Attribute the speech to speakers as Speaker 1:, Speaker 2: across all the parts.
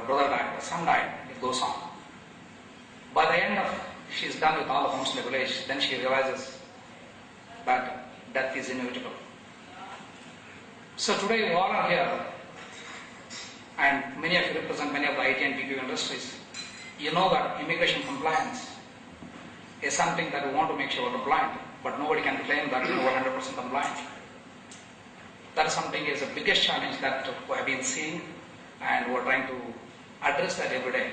Speaker 1: brother died, her son died, it goes on. By the end of, she's done with all the homes in the village, then she realizes that death is inevitable. So today we all are here, and many of you represent many of the IT and BPO industries. You know that immigration compliance is something that we want to make sure we're compliant, but nobody can claim that we're 100% compliant. That is something is the biggest challenge that we have been seeing, and we're trying to address that every day.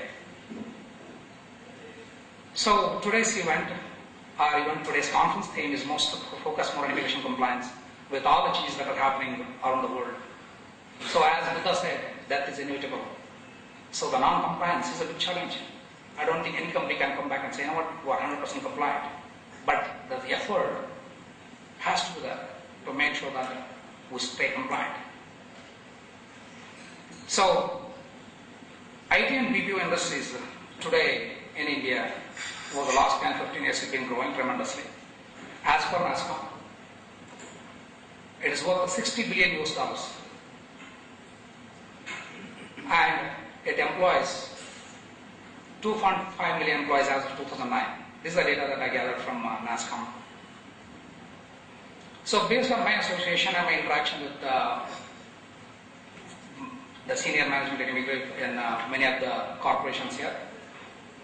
Speaker 1: So today's event, today's conference theme is focused more on immigration compliance with all the changes that are happening around the world. So as Buddha said, death is inevitable. So the non-compliance is a big challenge. I don't think any company can come back and say, you know what, we're 100% compliant. But the effort has to be there to make sure that we stay compliant. So IT and BPO industries today in India over the last 10-15 years have been growing tremendously. As per NASCOM, it is worth $60 billion US. And it employs 2.5 million employees as of 2009. This is the data that I gathered from NASCOM. So based on my association and my interaction with the senior management in many of the corporations here,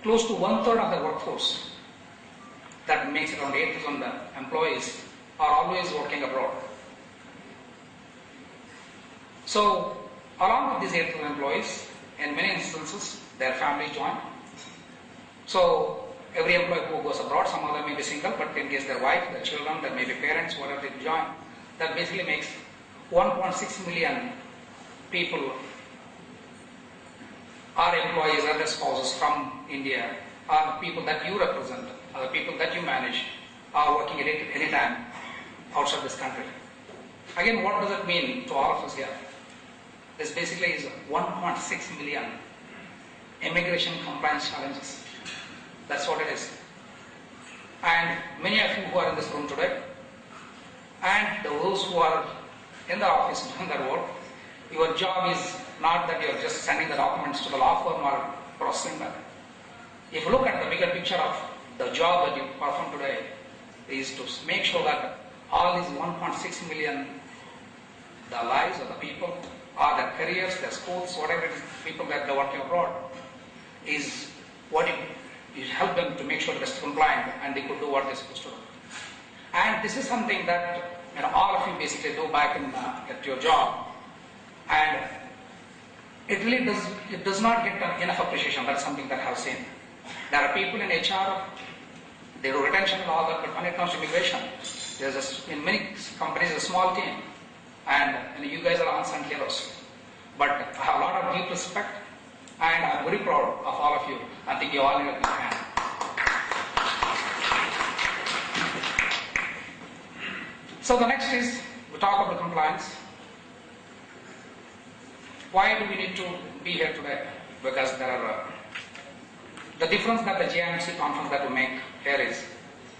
Speaker 1: close to 1/3 of the workforce, that makes around 8,000 employees, are always working abroad. So along with these 8,000 employees, in many instances, their families join. So every employee who goes abroad, some of them may be single, but in case their wife, their children, there may be parents, whatever they join, that basically makes 1.6 million people are employees or their spouses from India, are the people that you represent, are the people that you manage, are working at any time outside this country. Again, what does it mean to all of us here? This basically is 1.6 million immigration compliance challenges. That's what it is. And many of you who are in this room today, and those who are in the office doing their work, your job is not that you're just sending the documents to the law firm or processing that. If you look at the bigger picture of the job that you perform today, is to make sure that all these 1.6 million, the lives of the people, or their careers, their schools, whatever it is, people that are working abroad, is what you help them to make sure they're compliant and they could do what they're supposed to do. And this is something that all of you basically do back at your job. And it really does not get enough appreciation. That's something that I've seen. There are people in HR, they do retention and all that, but when it comes to immigration, there's in many companies a small team, and you guys are unsung heroes. But I have a lot of deep respect, and I'm very proud of all of you. I think you all need a big hand. So the next is, we talk about compliance. Why do we need to be here today? Because there are, the difference that the GIMC conference that we make here is,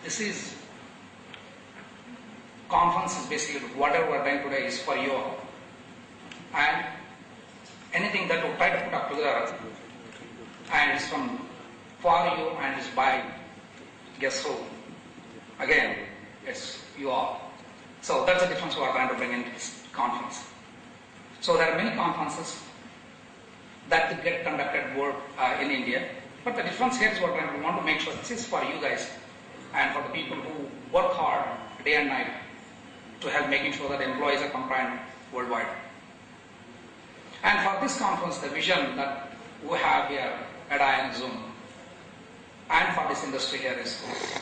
Speaker 1: this is, conference is basically whatever we're doing today is for you all. And anything that we try to put up together, and it's from for you and it's by, guess who? Again, it's you all. So that's the difference we are trying to bring into this conference. So there are many conferences that get conducted in India, but the difference here is what we want to make sure this is for you guys and for the people who work hard day and night to help making sure that employees are compliant worldwide. And for this conference, the vision that we have here at INSZoom and for this industry here is to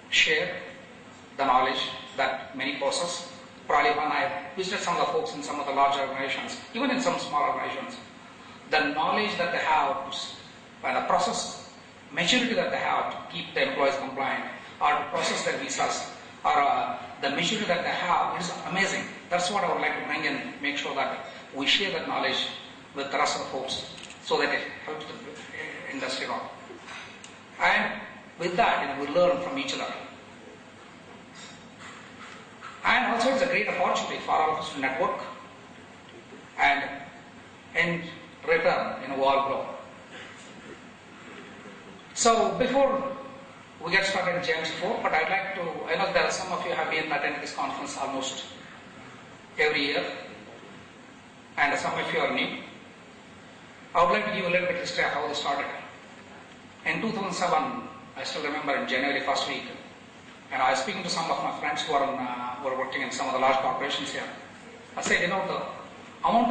Speaker 1: share the knowledge that many possess. Probably when I visited some of the folks in some of the large organizations, even in some small organizations, the knowledge that they have and the process maturity that they have to keep the employees compliant or to process their visas or the maturity that they have is amazing. That's what I would like to bring in, make sure that we share that knowledge with the rest of the folks so that it helps the industry grow. And with that, we learn from each other. And also it's a great opportunity for all of us to network. And return, wall grow. So before we get started in GIMC4, but I'd like to, I know there are some of you have been attending this conference almost every year, and some of you are new. I would like to give a little bit history of how this started. In 2007, I still remember in January first week, and I was speaking to some of my friends who are working in some of the large corporations here. I said, the amount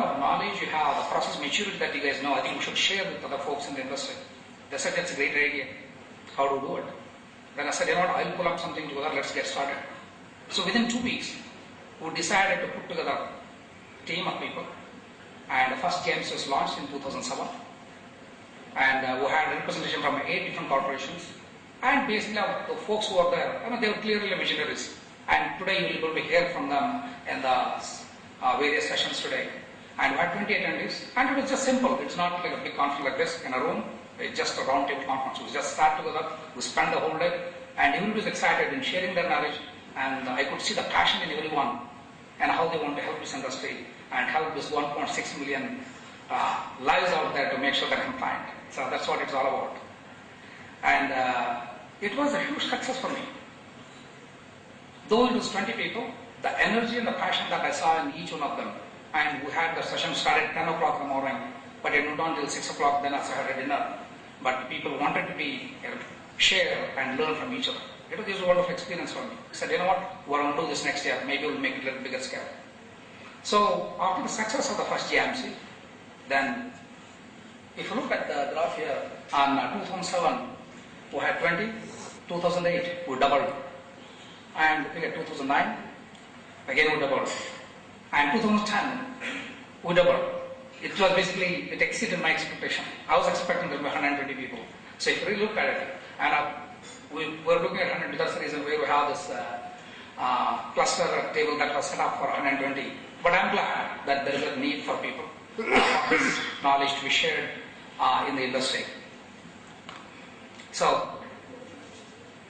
Speaker 1: of knowledge you have, the process maturity that you guys know, I think we should share with other folks in the industry. They said, that's a great idea. How to do it? Then I said, I'll pull up something together, let's get started. So within 2 weeks, we decided to put together a team of people. And the first GIMC was launched in 2007. And we had representation from 8 different corporations. And basically, the folks who were there, they were clearly visionaries. And today, you will be able to hear from them in the various sessions today. And we had 20 attendees. And it was just simple. It's not like a big conference like this in a room. It's just a roundtable conference. We just sat together, we spent the whole day, and everyone was excited in sharing their knowledge, and I could see the passion in everyone, and how they want to help this industry, and help this 1.6 million lives out there to make sure they're compliant. So that's what it's all about. And it was a huge success for me. Though it was 20 people, the energy and the passion that I saw in each one of them, and we had the session started at 10 o'clock in the morning, but it went on till 6 o'clock, then I had a dinner. But people wanted to share and learn from each other. It was a wonderful experience for me. I said, what, we're going to do this next year. Maybe we'll make it a little bigger scale. So after the success of the first GIMC, then if you look at the graph here, on 2007, we had 20, 2008, we doubled. And look at 2009, again we doubled. And 2010, we doubled. It was basically, it exceeded my expectation. I was expecting there to be 120 people. So if you really look at it, and we were looking at 100, that's the reason where we have this cluster table that was set up for 120. But I'm glad that there is a need for people, for this knowledge to be shared in the industry. So,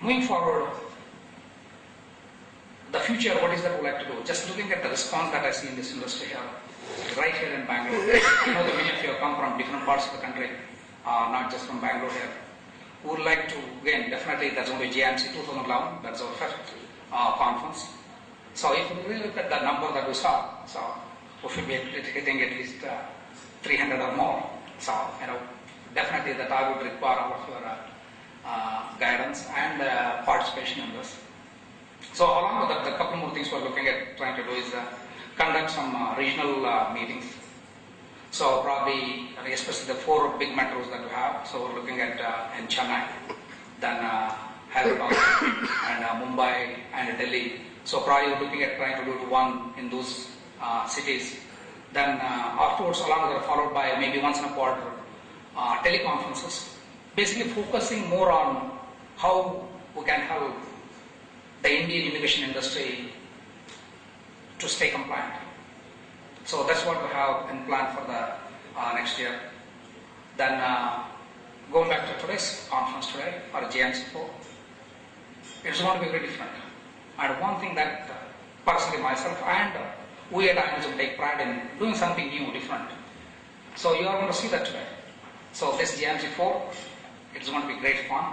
Speaker 1: moving forward, the future, what is that we like to do? Just looking at the response that I see in this industry here, right here in Bangalore. That many of you have come from different parts of the country, not just from Bangalore here. We would like to, again, definitely that's going to be GIMC 2011, that's our first conference. So if we really look at the number that we saw, so we should be hitting at least 300 or more. So, definitely that I would require all of your guidance and participation in this. So along with that, a couple more things we're looking at trying to do is conduct some regional meetings. So probably, especially the 4 big metros that we have. So we're looking at in Chennai, then Hyderabad, and Mumbai and Delhi. So probably we're looking at trying to do one in those cities. Then afterwards, along with that, followed by maybe once in a quarter teleconferences, basically focusing more on how we can help the Indian immigration industry to stay compliant. So that's what we have in plan for the next year. Then going back to today's conference today, or GIMC4, it's going to be very different. And one thing that personally myself and we at INSZoom take pride in doing something new, different. So you are going to see that today. So this GIMC4, it's going to be great fun.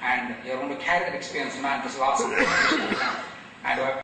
Speaker 1: And you're going to carry that experience, man, this is awesome. And